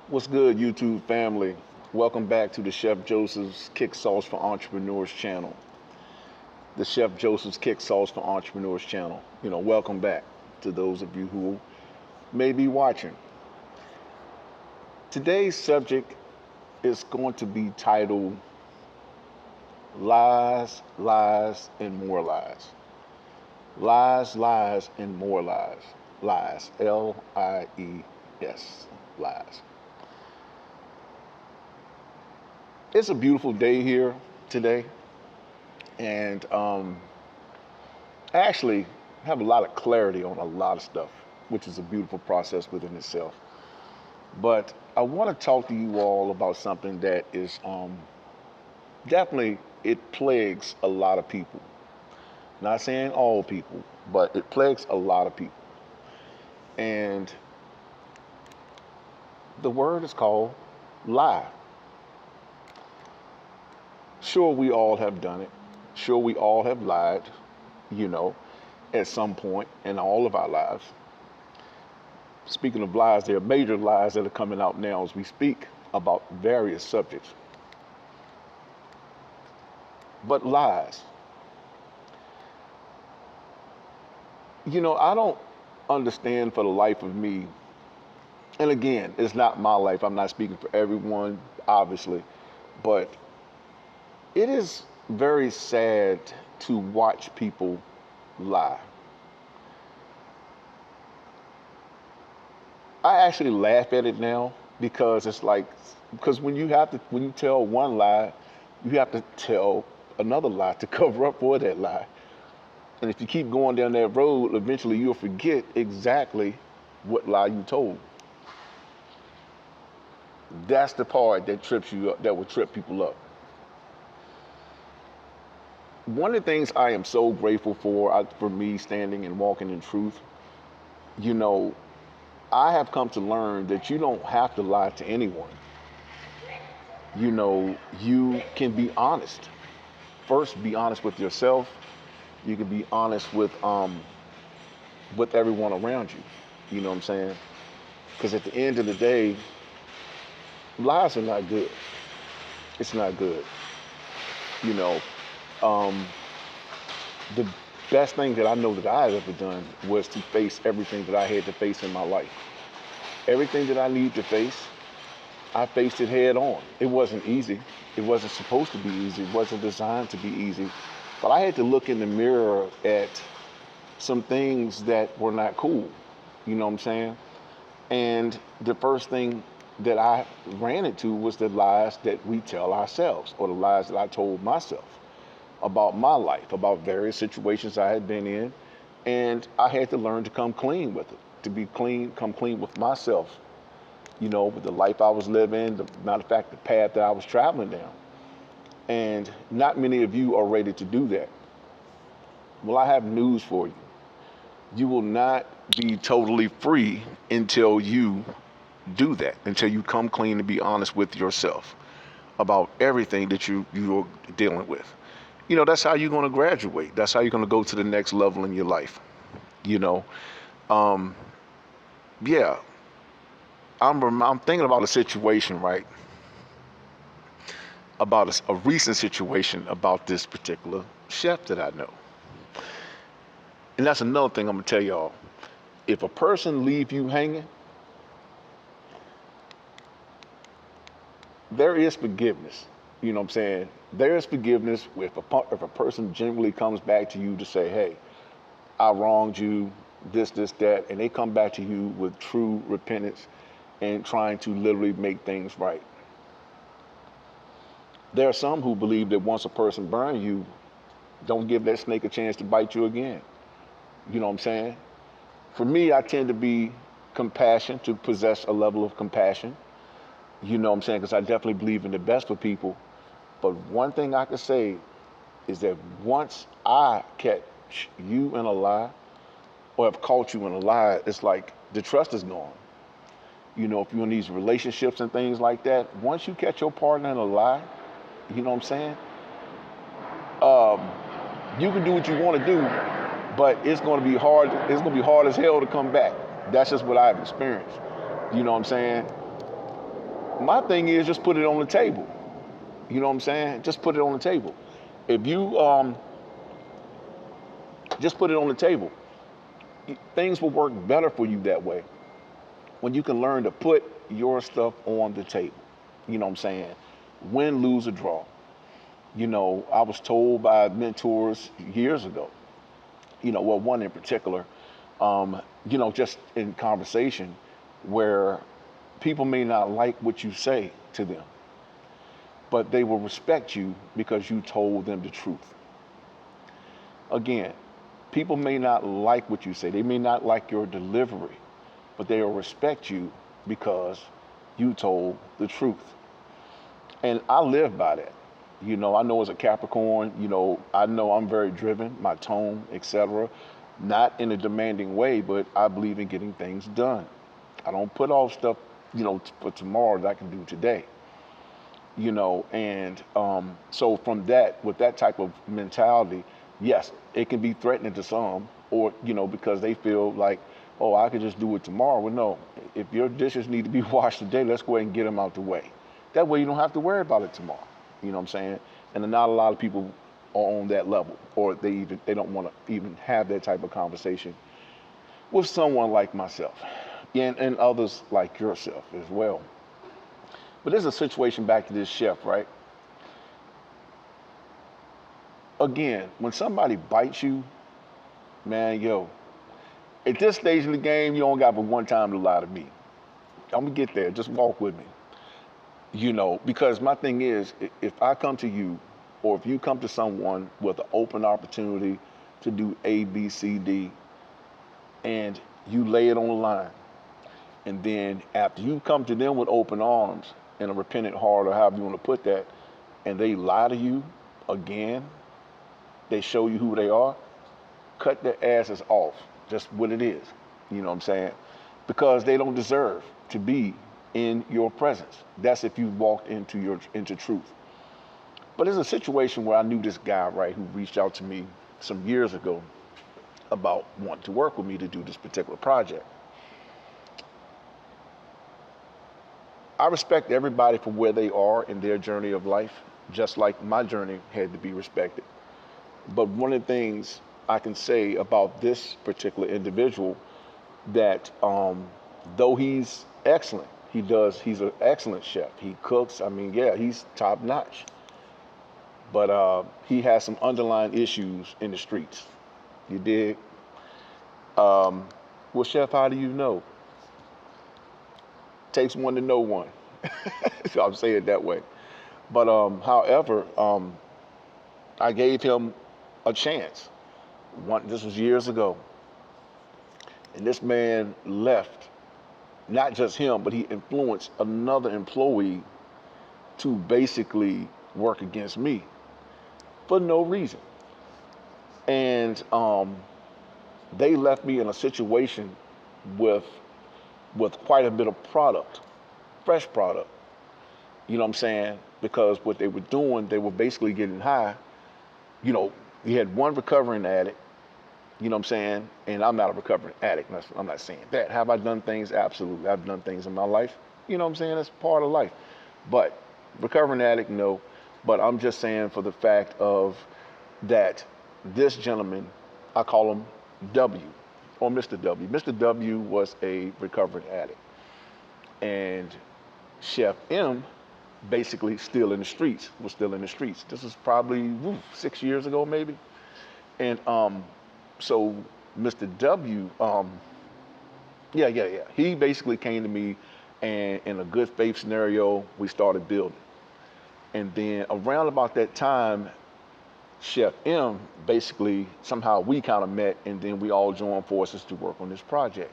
What's good, YouTube family? Welcome back to the Chef Joseph's Kick Sauce for Entrepreneurs channel. The Chef Joseph's Kick Sauce for Entrepreneurs channel. Welcome back to those of you who may be watching. Today's subject is going to be titled Lies, Lies, and More Lies. Lies, Lies, and More Lies. Lies. Lies. Lies. It's a beautiful day here today, and I actually have a lot of clarity on a lot of stuff, which is a beautiful process within itself. But I want to talk to you all about something that is definitely it plagues a lot of people. Not saying all people, but it plagues a lot of people. And the word is called lie. Sure, we all have done it. Sure, we all have lied, you know, at some point in all of our lives. Speaking of lies, there are major lies that are coming out now as we speak about various subjects. But lies. I don't understand for the life of me. And again, it's not my life. I'm not speaking for everyone, obviously. But it is very sad to watch people lie. I actually laugh at it now because it's like, because when you tell one lie, you have to tell another lie to cover up for that lie. And if you keep going down that road, eventually you'll forget exactly what lie you told. That's the part that trips you up, that will trip people up. One of the things I am so grateful for me standing and walking in truth, you know, I have come to learn that you don't have to lie to anyone. You can be honest. First, be honest with yourself. You can be honest with everyone around you. You know what I'm saying? Because at the end of the day, lies are not good. It's not good. You know, um, the best thing that I know that I've ever done was to face everything that I had to face in my life. Everything that I need to face, I faced it head on. It wasn't easy. It wasn't supposed to be easy. It wasn't designed to be easy. But I had to look in the mirror at some things that were not cool. You know what I'm saying? And the first thing that I ran into was the lies that we tell ourselves, or the lies that I told myself about my life, about various situations I had been in. And I had to learn to come clean with it, to be clean, come clean with myself, with the life I was living, the matter of fact, the path that I was traveling down. And not many of you are ready to do that. Well, I have news for you. You will not be totally free until you do that, until you come clean and be honest with yourself about everything that you're dealing with. That's how you're going to graduate. That's how you're going to go to the next level in your life. You know, um, yeah. I'm thinking about a situation, right? About a recent situation about this particular chef that I know. And that's another thing I'm gonna tell y'all. If a person leave you hanging, there is forgiveness. You know what I'm saying? There is forgiveness if a person genuinely comes back to you to say, hey, I wronged you, this, that, and they come back to you with true repentance and trying to literally make things right. There are some who believe that once a person burns you, don't give that snake a chance to bite you again. You know what I'm saying? For me, I tend to be to possess a level of compassion. You know what I'm saying? Because I definitely believe in the best for people. But one thing I can say is that once I catch you in a lie, or have caught you in a lie, it's like the trust is gone. If you're in these relationships and things like that, once you catch your partner in a lie, you know what I'm saying? Um, you can do what you want to do, but it's going to be hard. It's going to be hard as hell to come back. That's just what I've experienced. You know what I'm saying? My thing is just put it on the table. You know what I'm saying? Just put it on the table. If you just put it on the table, things will work better for you that way when you can learn to put your stuff on the table. You know what I'm saying? Win, lose, or draw. You know, I was told by mentors years ago, well, one in particular, just in conversation where people may not like what you say to them, but they will respect you because you told them the truth. Again, people may not like what you say, they may not like your delivery, but they will respect you because you told the truth. And I live by that. I know as a Capricorn, I know I'm very driven, my tone, etc. Not in a demanding way, but I believe in getting things done. I don't put off stuff, for tomorrow that I can do today. And so from that, with that type of mentality, yes, it can be threatening to some, or because they feel like, oh, I could just do it tomorrow. Well, no, if your dishes need to be washed today, let's go ahead and get them out the way. That way you don't have to worry about it tomorrow. You know what I'm saying? And not a lot of people are on that level, or they don't want to even have that type of conversation with someone like myself, and others like yourself as well. But there's a situation back to this chef, right? Again, when somebody bites you, man, at this stage of the game, you don't got but one time to lie to me. I'm gonna get there. Just walk with me. Because my thing is, if I come to you, or if you come to someone with an open opportunity to do A, B, C, D, and you lay it on the line, and then after you come to them with open arms and a repentant heart, or however you want to put that, and they lie to you again, they show you who they are, cut their asses off. Just what it is. You know what I'm saying? Because they don't deserve to be in your presence. That's if you walked into truth. But there's a situation where I knew this guy, right, who reached out to me some years ago about wanting to work with me to do this particular project. I respect everybody for where they are in their journey of life, just like my journey had to be respected. But one of the things I can say about this particular individual, that though he's excellent, he's an excellent chef. He cooks, he's top notch. But he has some underlying issues in the streets. You dig? Well, chef, how do you know? Takes one to know one. So I'm saying it that way. But however, I gave him a chance. This was years ago. And this man left, not just him, but he influenced another employee to basically work against me for no reason. And they left me in a situation with quite a bit of product, fresh product. You know what I'm saying? Because what they were doing, they were basically getting high. We had one recovering addict. You know what I'm saying? And I'm not a recovering addict. I'm not saying that. Have I done things? Absolutely. I've done things in my life. You know what I'm saying? That's part of life. But recovering addict, no. But I'm just saying for the fact of that this gentleman, I call him W, or Mr. W. Mr. W was a recovering addict. And Chef M basically still in the streets, was still in the streets. This was probably 6 years ago, maybe. And so Mr. W, he basically came to me, and in a good faith scenario, we started building. And then around about that time, Chef M, basically, somehow we kind of met, and then we all joined forces to work on this project.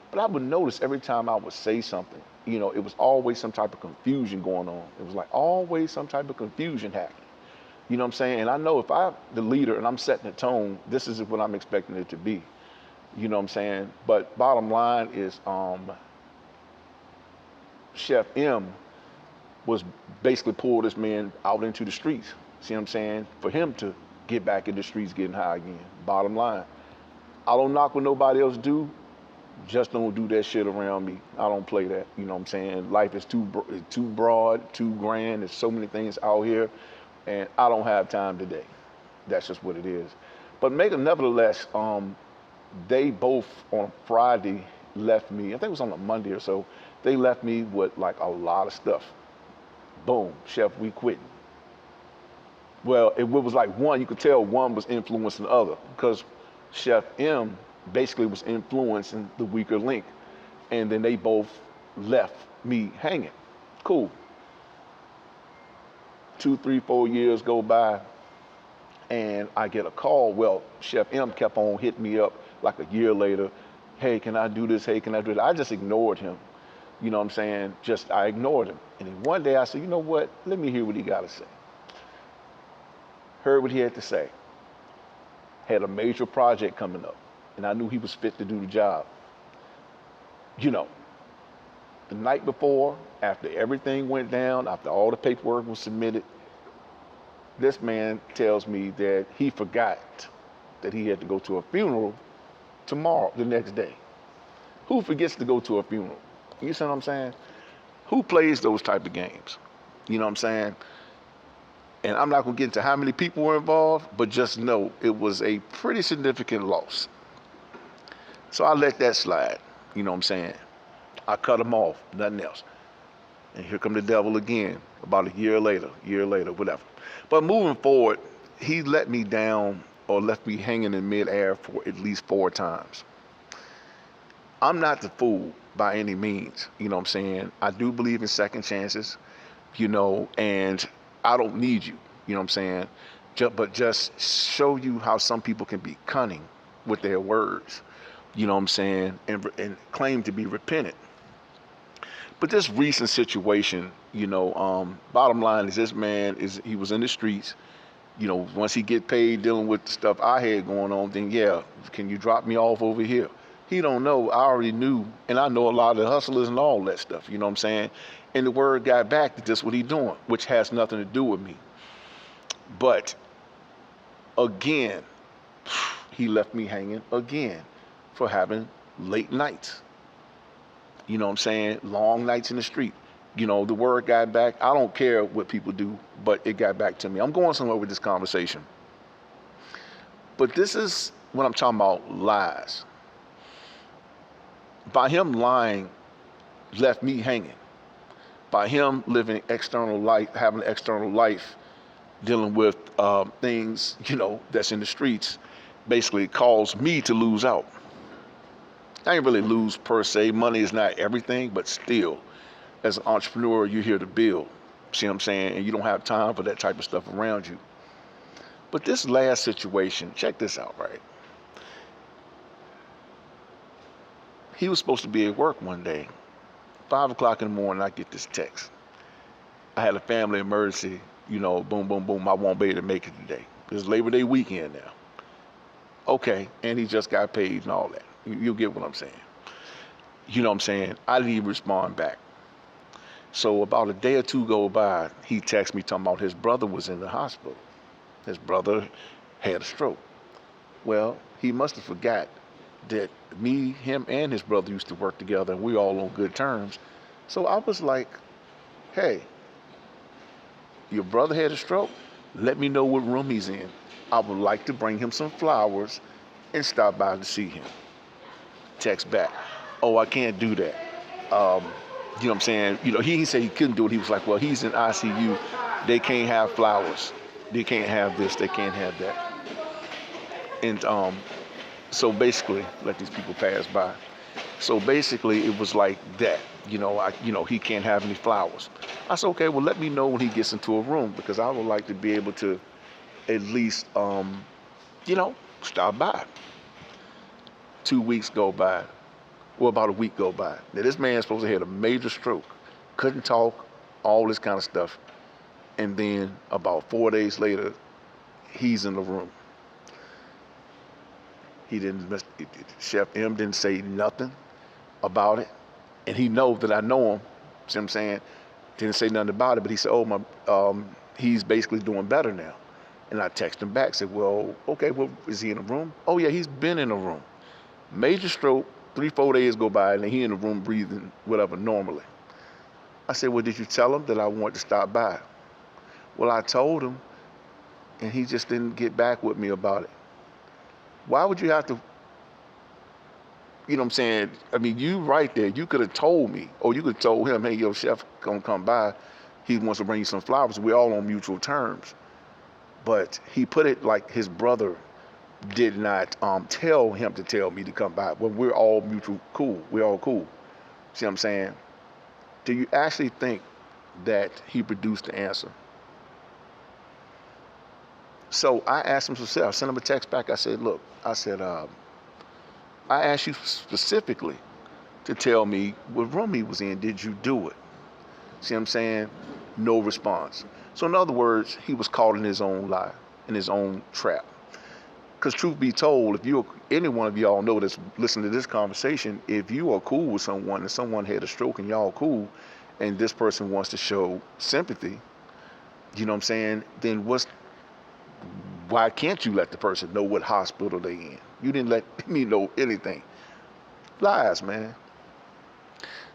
But I would notice every time I would say something, it was always some type of confusion going on. It was like always some type of confusion happening. You know what I'm saying? And I know if I'm the leader and I'm setting the tone, this is what I'm expecting it to be. You know what I'm saying? But bottom line is Chef M was basically pulled this man out into the streets. See what I'm saying? For him to get back in the streets getting high again. Bottom line. I don't knock what nobody else do, Just don't do that shit around me. I don't play that. You know what I'm saying? Life is too broad, too grand. There's so many things out here, and I don't have time today. That's just what it is. But nevertheless, they both on Friday left me. I think it was on a Monday or so. They left me with like a lot of stuff. Boom, chef, we quitting. Well, it was like one. You could tell one was influencing the other because Chef M basically was influencing the weaker link, and then they both left me hanging. Cool. 2, 3, 4 years go by, and I get a call. Well, Chef M kept on hitting me up like a year later. Hey, can I do this? Hey, can I do that? I just ignored him. You know what I'm saying? I ignored him. And then one day I said, you know what? Let me hear what he got to say. Heard what he had to say. Had a major project coming up, and I knew he was fit to do the job. You know, the night before, after everything went down, after all the paperwork was submitted, this man tells me that he forgot that he had to go to a funeral tomorrow, the next day. Who forgets to go to a funeral? You see what I'm saying? Who plays those type of games? You know what I'm saying? And I'm not going to get into how many people were involved, but just know it was a pretty significant loss. So I let that slide. You know what I'm saying? I cut him off, nothing else. And here come the devil again, about a year later, whatever. But moving forward, he let me down or left me hanging in midair for at least 4 times. I'm not the fool by any means. You know what I'm saying? I do believe in second chances, and I don't need you. You know what I'm saying? But just show you how some people can be cunning with their words. You know what I'm saying? And claim to be repentant. But this recent situation, bottom line is this man he was in the streets. Once he get paid dealing with the stuff I had going on, then yeah, can you drop me off over here? He don't know. I already knew, and I know a lot of the hustlers and all that stuff. You know what I'm saying? And the word got back that this what he doing, which has nothing to do with me. But again, he left me hanging again for having late nights. You know what I'm saying? Long nights in the street. The word got back. I don't care what people do, but it got back to me. I'm going somewhere with this conversation. But this is what I'm talking about, lies. By him lying, left me hanging. By him living external life, having an external life, dealing with things, that's in the streets, basically caused me to lose out. I ain't really lose per se. Money is not everything, but still, as an entrepreneur, you're here to build. See what I'm saying? And you don't have time for that type of stuff around you. But this last situation, check this out, right? He was supposed to be at work one day. 5 o'clock in the morning, I get this text. I had a family emergency, boom, boom, boom. I won't be able to make it today. It's Labor Day weekend now. Okay, and he just got paid and all that. You'll get what I'm saying. You know what I'm saying? I didn't even respond back. So about a day or two go by, he texts me talking about his brother was in the hospital. His brother had a stroke. Well, he must have forgot that me, him, and his brother used to work together, and we all on good terms. So I was like, hey, your brother had a stroke? Let me know what room he's in. I would like to bring him some flowers and stop by to see him. Text back, oh, I can't do that. You know what I'm saying? He said he couldn't do it. He was like, well, he's in ICU. They can't have flowers. They can't have this. They can't have that. And so basically, let these people pass by. So basically, it was like that. He can't have any flowers. I said, okay, well, let me know when he gets into a room, because I would like to be able to at least, stop by. 2 weeks go by. Well, about a week go by. Now, this man's supposed to have had a major stroke. Couldn't talk, all this kind of stuff. And then about 4 days later, he's in the room. Chef M didn't say nothing about it. And he knows that I know him. See what I'm saying? Didn't say nothing about it, but he said, he's basically doing better now. And I texted him back, said, well, okay, well, is he in a room? Oh yeah, he's been in a room. Major stroke, 3, 4 days go by, and he in the room breathing whatever normally. I said, well, did you tell him that I wanted to stop by? Well, I told him, and he just didn't get back with me about it. Why would you have to, you know what I'm saying? I mean, you right there, you could have told me, or you could have told him, hey, yo, chef gonna come by. He wants to bring you some flowers. We're all on mutual terms. But he put it like his brother did not tell him to tell me to come by. Well, we're all mutual cool. We're all cool. See what I'm saying? Do you actually think that he produced the answer? So I asked him specifically. I sent him a text back. I said, look, I said, I asked you specifically to tell me what room he was in. Did you do it? See what I'm saying? No response. So in other words, he was caught in his own lie, in his own trap. Because truth be told, if you, any one of y'all know that's listening to this conversation, if you are cool with someone and someone had a stroke and y'all cool, and this person wants to show sympathy, you know what I'm saying? Then why can't you let the person know what hospital they in? You didn't let me know anything. Lies, man.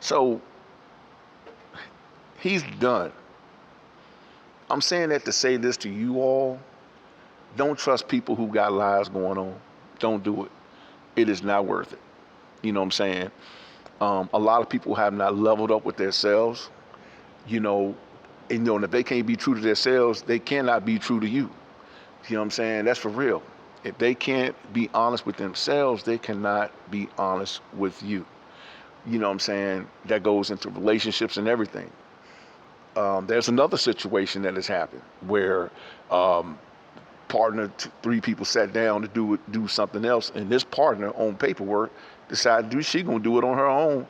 So he's done. I'm saying that to say this to you all. Don't trust people who got lies going on. Don't do it. It is not worth it. You know what I'm saying? A lot of people have not leveled up with themselves. You know, and if they can't be true to themselves, they cannot be true to you. You know what I'm saying? That's for real. If they can't be honest with themselves, they cannot be honest with you. You know what I'm saying? That goes into relationships and everything. There's another situation that has happened where three people sat down to do something else, and this partner on paperwork decided she gonna do it on her own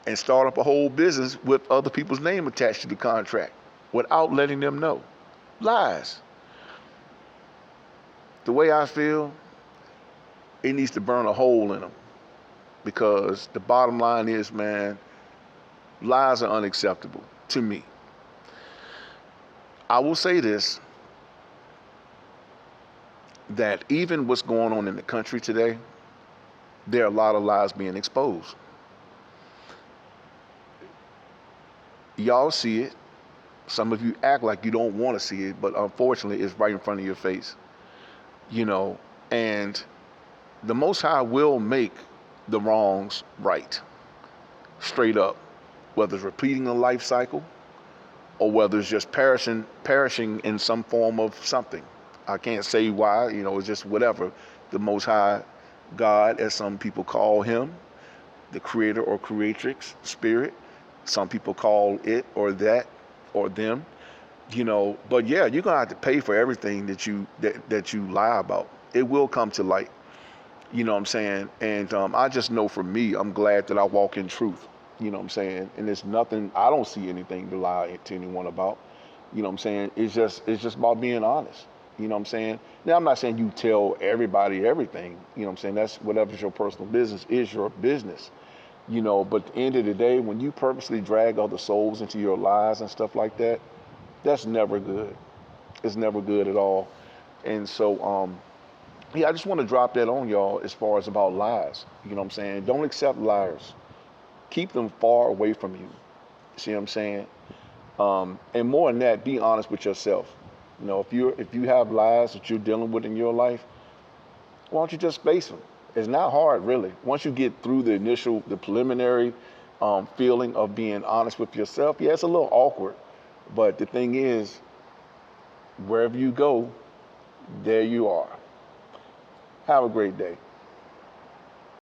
and start up a whole business with other people's name attached to the contract without letting them know. Lies. The way I feel, it needs to burn a hole in them, because the bottom line is, man, lies are unacceptable to me. I will say this, that even what's going on in the country today, there are a lot of lies being exposed. Y'all see it. Some of you act like you don't want to see it, but unfortunately it's right in front of your face. You know, and the Most High will make the wrongs right, straight up, whether it's repeating a life cycle or whether it's just perishing in some form of something. I can't say why, it's just whatever. The Most High God, as some people call him, the creator or creatrix, spirit, some people call it or that or them, but yeah, you're gonna have to pay for everything that you lie about. It will come to light. You know what I'm saying? And I just know for me, I'm glad that I walk in truth. You know what I'm saying? And there's nothing, I don't see anything to lie to anyone about. You know what I'm saying? It's just about being honest. You know what I'm saying? Now, I'm not saying you tell everybody everything. You know what I'm saying? That's whatever's your personal business is your business. But at the end of the day, when you purposely drag other souls into your lies and stuff like that, that's never good. It's never good at all. And so, yeah, I just want to drop that on y'all as far as about lies. You know what I'm saying? Don't accept liars. Keep them far away from you. See what I'm saying? And more than that, be honest with yourself. If you have lies that you're dealing with in your life, why don't you just face them? It's not hard, really. Once you get through the preliminary feeling of being honest with yourself, yeah, it's a little awkward. But the thing is, wherever you go, there you are. Have a great day.